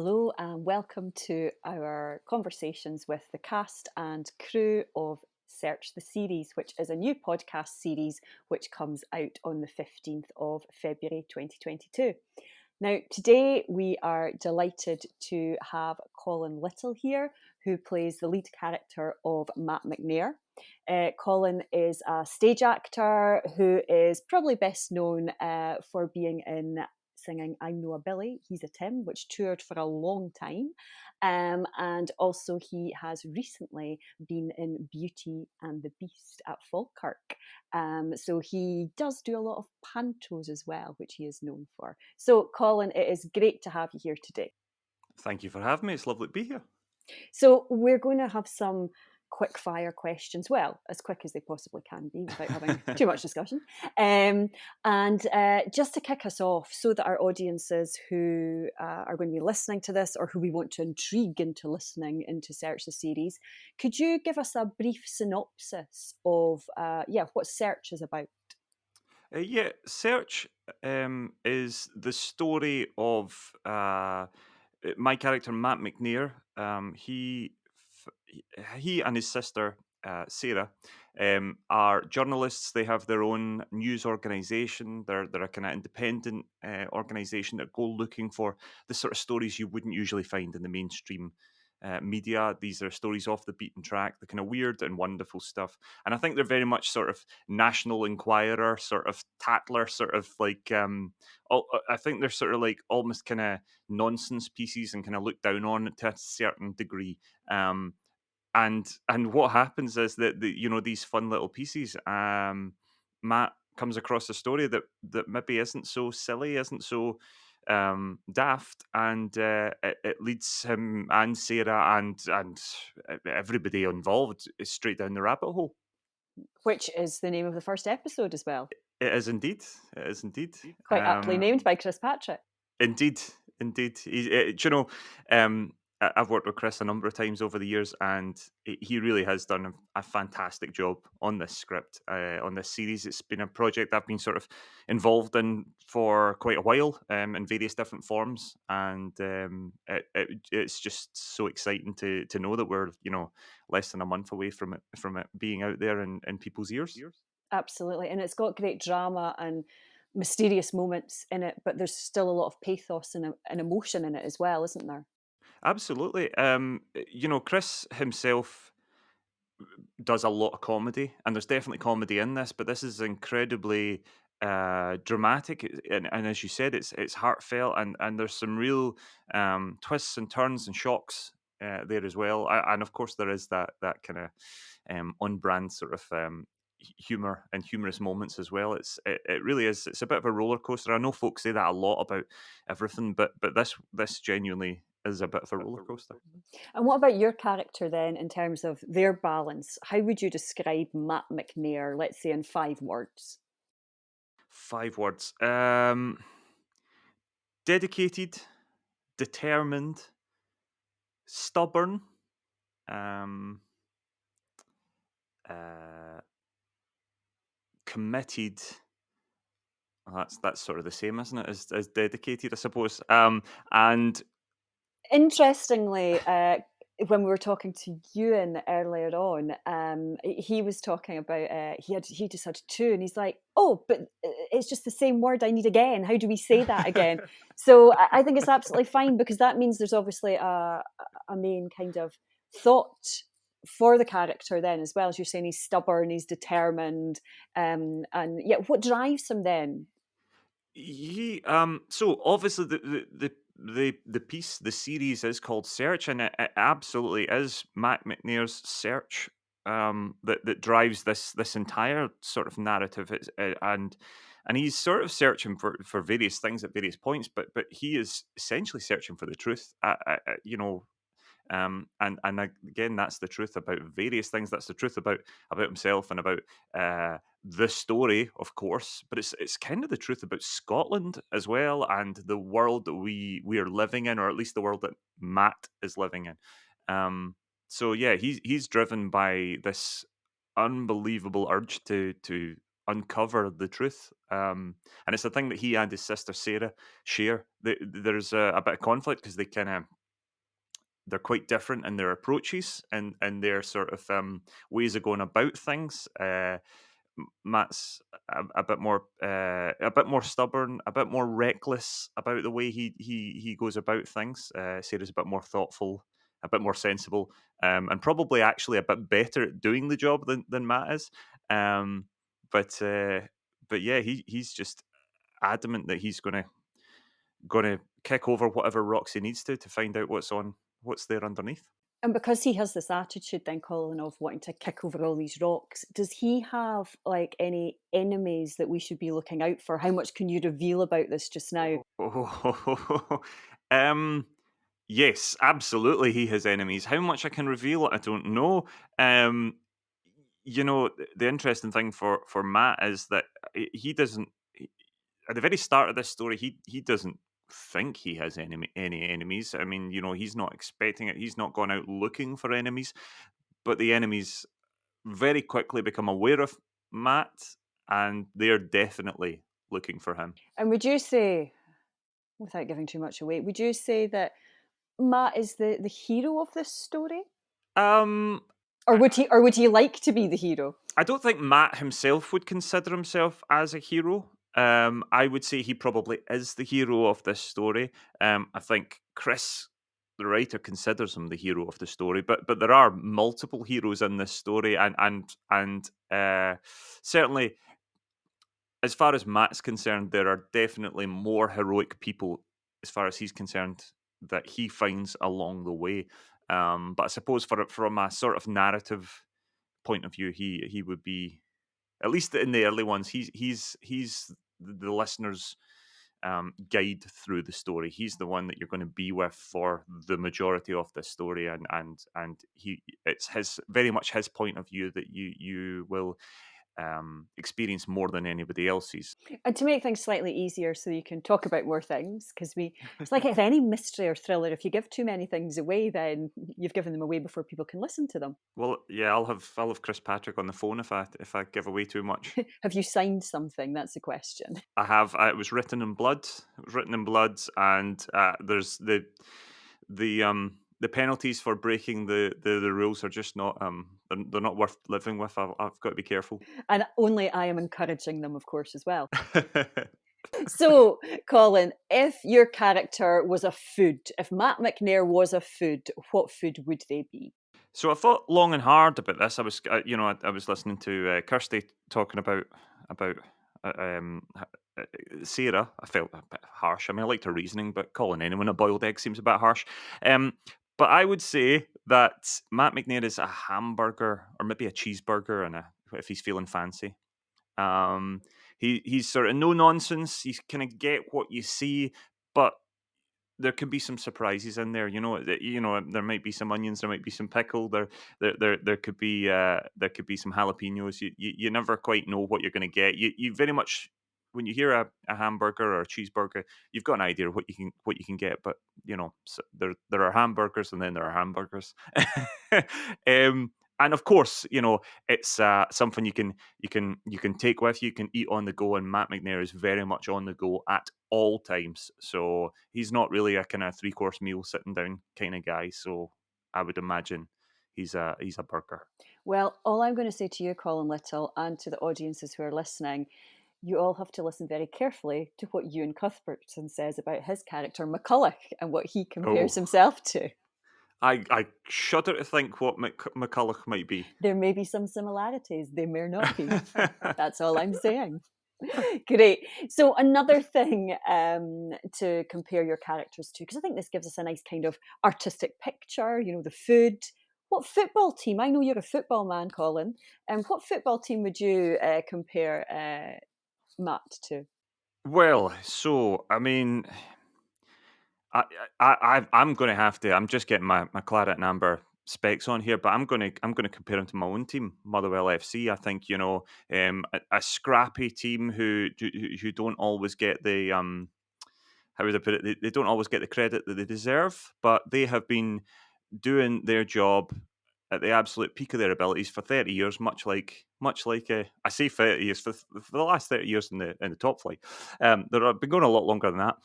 Hello and welcome to our conversations with the cast and crew of Search the Series, which is a new podcast series which comes out on the 15th of February 2022. Now, today we are delighted to have Colin Little here, who plays the lead character of Matt McNair. Colin is a stage actor who is probably best known for being in singing I'm No a Billy, He's a Tim, which toured for a long time. And also, he has recently been in Beauty and the Beast at Falkirk. So he does do a lot of pantos as well, which he is known for. So, Colin, it is great to have you here today. Thank you for having me. It's lovely to be here. So, we're going to have some quick fire questions, well, as quick as they possibly can be without having too much discussion. And just to kick us off, so that our audiences who are going to be listening to this or who we want to intrigue into listening into Search the Series, could you give us a brief synopsis of what Search is about? Search is the story of my character Matt McNair. He and his sister Sarah are journalists. They have their own news organization. They're a kind of independent organization that go looking for the sort of stories you wouldn't usually find in the mainstream media. These are stories off the beaten track, the kind of weird and wonderful stuff. And I think they're very much sort of National Enquirer, sort of Tatler, sort of like I think they're sort of like almost kind of nonsense pieces and kind of looked down on to a certain degree. And what happens is that these fun little pieces. Matt comes across a story that maybe isn't so silly, isn't so daft, and it leads him and Sarah and everybody involved straight down the rabbit hole. Which is the name of the first episode as well. It is indeed. It is indeed. Quite aptly named by Chris Patrick. Indeed, indeed. I've worked with Chris a number of times over the years, and he really has done a fantastic job on this script, on this series. It's been a project I've been sort of involved in for quite a while, in various different forms, and it's just so exciting to know that we're less than a month away from it being out there in people's ears. Absolutely. And it's got great drama and mysterious moments in it, but there's still a lot of pathos and emotion in it as well, isn't there? Absolutely. Chris himself does a lot of comedy, and there's definitely comedy in this, but this is incredibly dramatic, and as you said, it's heartfelt, and there's some real twists and turns and shocks there as well, and of course there is that kind of on brand sort of humor and humorous moments as well. It really is. It's a bit of a roller coaster. I know folks say that a lot about everything, but this genuinely is a bit of a roller coaster. And what about your character then in terms of their balance? How would you describe Matt McNair, let's say in 5 words? 5 words. Dedicated, determined, stubborn, um, uh, committed. Well, that's sort of the same, isn't it? As dedicated, I suppose. And Interestingly, when we were talking to Ewan earlier on, he was talking about he just had two, and he's like, "Oh, but it's just the same word. I need again. How do we say that again?" So I think it's absolutely fine because that means there's obviously a main kind of thought for the character then as well. As you're saying, he's stubborn, he's determined, and yeah, what drives him then? so obviously the piece, the series is called Search, and it absolutely is Matt McNair's search that drives this entire sort of narrative. And he's sort of searching for various things at various points, but he is essentially searching for the truth. Again, that's the truth about various things. That's the truth about himself and about the story, of course. But it's kind of the truth about Scotland as well, and the world that we are living in, or at least the world that Matt is living in. So yeah, he's driven by this unbelievable urge to uncover the truth. And it's a thing that he and his sister Sarah share. There's a bit of conflict because they're quite different in their approaches and their sort of ways of going about things. Matt's a bit more stubborn, a bit more reckless about the way he goes about things. Sarah's a bit more thoughtful, a bit more sensible, and probably actually a bit better at doing the job than Matt is. Um, but uh, but yeah, he's just adamant that he's gonna kick over whatever rocks he needs to find out what's there underneath. And because he has this attitude then, Colin, of wanting to kick over all these rocks, does he have, like, any enemies that we should be looking out for? How much can you reveal about this just now? Oh, um, yes, absolutely. He has enemies. How much I can reveal, I don't know. Um, the interesting thing for Matt is that he doesn't. At the very start of this story, he doesn't think he has any enemies. I mean, he's not expecting it. He's not gone out looking for enemies, but the enemies very quickly become aware of Matt, and they're definitely looking for him. And would you say, without giving too much away, would you say that Matt is the hero of this story? Um, Or would he like to be the hero? I don't think Matt himself would consider himself as a hero. I would say he probably is the hero of this story. I think Chris, the writer, considers him the hero of the story, but there are multiple heroes in this story, and certainly as far as Matt's concerned, there are definitely more heroic people, as far as he's concerned, that he finds along the way. But I suppose from a sort of narrative point of view, he would be, at least in the early ones, he's the listener's guide through the story. He's the one that you're going to be with for the majority of the story, and it's his, very much his point of view that you will experience more than anybody else's. And to make things slightly easier so you can talk about more things, because it's like if any mystery or thriller, if you give too many things away, then you've given them away before people can listen to them. Well, yeah, I'll have Chris Patrick on the phone if I give away too much. Have you signed something? That's the question. I have. It was written in blood. It was written in blood, and there's the penalties for breaking the rules are just not they're not worth living with. I've got to be careful. And only I am encouraging them, of course, as well. So, Colin, if your character was a food, if Matt McNair was a food, what food would they be? So I thought long and hard about this. I was listening to Kirsty talking about uh, um, h- Sarah. I felt a bit harsh. I mean, I liked her reasoning, but calling anyone a boiled egg seems a bit harsh. Um, but I would say that Matt McNair is a hamburger or maybe a cheeseburger, and if he's feeling fancy. Um, he's sort of no nonsense. He's kind of get what you see, but there could be some surprises in there. There might be some onions, there might be some pickle, there there could be some jalapenos. You never quite know what you're going to get. You very much, when you hear a hamburger or a cheeseburger, you've got an idea of what you can get. But there are hamburgers, and then there are hamburgers. um, and of course, it's something you can take with you, you can eat on the go, and Matt McNair is very much on the go at all times. So he's not really a kind of three-course meal sitting down kind of guy. So I would imagine he's a burger. Well, all I'm going to say to you, Colin Little, and to the audiences who are listening, you all have to listen very carefully to what Ewan Cuthbertson says about his character, McCulloch, and what he compares Oh, himself to. I shudder to think what McCulloch might be. There may be some similarities, there may not be. That's all I'm saying. Great. So another thing to compare your characters to, because I think this gives us a nice kind of artistic picture, the food. What football team? I know you're a football man, Colin. What football team would you compare Matt to? Well, so I mean, I'm going to have to. I'm just getting my claret and amber specs on here, but I'm going to compare him to my own team, Motherwell FC. I think a scrappy team who don't always get the how would I put it? They don't always get the credit that they deserve, but they have been doing their job at the absolute peak of their abilities for 30 years, much like I say 30 years for the last 30 years in the top flight. They've been going a lot longer than that.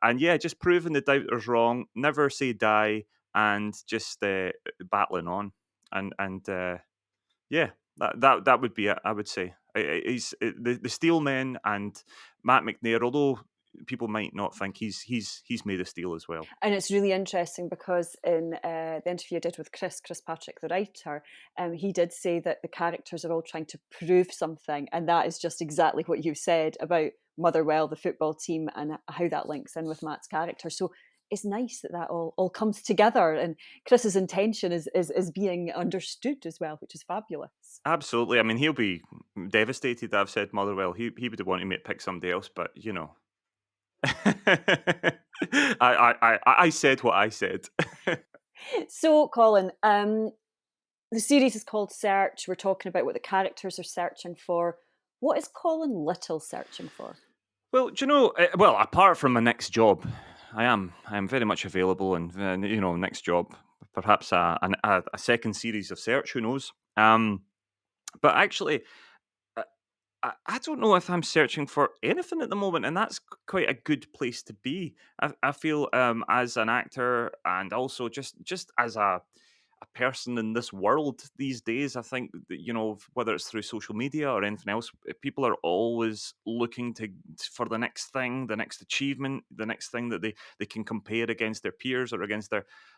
And yeah, just proving the doubters wrong. Never say die, and just battling on. And yeah, that would be it. I would say the Steel Men and Matt McNair. Although people might not think he's made of steel as well. And it's really interesting because in the interview I did with Chris Patrick, the writer, he did say that the characters are all trying to prove something, and that is just exactly what you said about Motherwell, the football team, and how that links in with Matt's character. So it's nice that all comes together, and Chris's intention is being understood as well, which is fabulous. Absolutely. I mean, he'll be devastated that I've said Motherwell. He would want to pick somebody else, but I said what I said. So, Colin, the series is called Search. We're talking about what the characters are searching for. What is Colin Little searching for? Well, do you know? Well, apart from my next job, I am very much available, and next job, perhaps a second series of Search. Who knows? But actually, I don't know if I'm searching for anything at the moment, and that's quite a good place to be. I feel as an actor, and also just as a person in this world these days, I think that, whether it's through social media or anything else, people are always looking for the next thing, the next achievement, the next thing that they can compare against their peers or against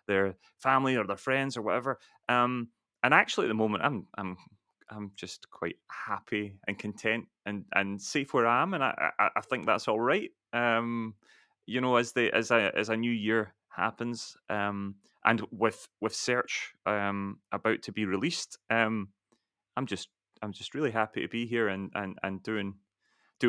their family or their friends or whatever. And actually, at the moment, I'm just quite happy and content and safe where I am, and I think that's all right. As a new year happens, and with Search about to be released, I'm just really happy to be here and doing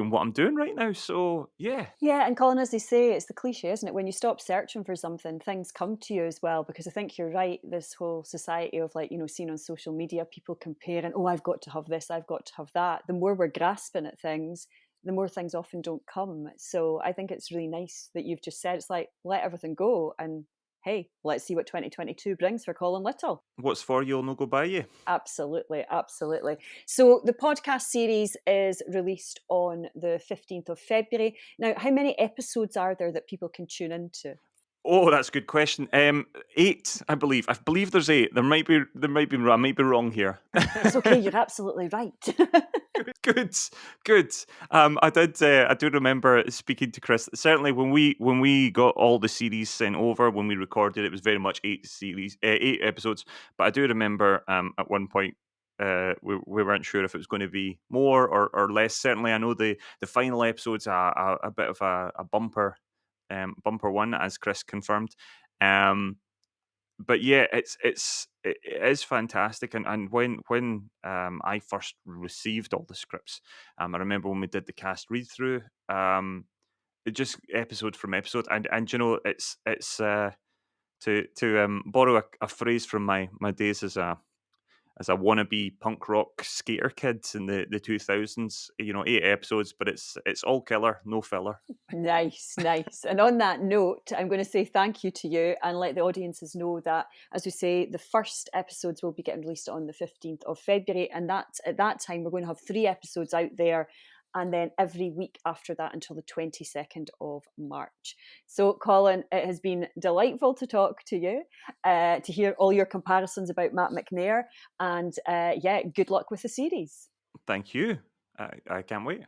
what I'm doing right now. So yeah. Yeah, and Colin, as they say, it's the cliche, isn't it? When you stop searching for something, things come to you as well. Because I think you're right. This whole society of seeing on social media, people comparing, oh, I've got to have this, I've got to have that. The more we're grasping at things, the more things often don't come. So I think it's really nice that you've just said it's like, let everything go. And hey, let's see what 2022 brings for Colin Little. What's for you will no go by you. Absolutely, absolutely. So the podcast series is released on the 15th of February. Now, how many episodes are there that people can tune into? Oh, that's a good question. 8, I believe. I believe there's 8. I might be I might be wrong here. It's okay, you're absolutely right. Good. I do remember speaking to Chris. Certainly, when we got all the series sent over, when we recorded, it was very much 8 episodes. But I do remember at one point we weren't sure if it was going to be more or less. Certainly, I know the final episodes are a bit of a bumper one, as Chris confirmed. But yeah, it is fantastic. And when I first received all the scripts, I remember when we did the cast read through, it just episode from episode, and it's to borrow a phrase from my days as a wannabe punk rock skater kid in the 2000s. 8 episodes, but it's all killer, no filler. Nice, nice. And on that note, I'm going to say thank you to you and let the audiences know that, as we say, the first episodes will be getting released on the 15th of February. And that at that time, we're going to have 3 episodes out there. And then every week after that until the 22nd of March. So, Colin, it has been delightful to talk to you, to hear all your comparisons about Matt McNair. And yeah, good luck with the series. Thank you. I can't wait.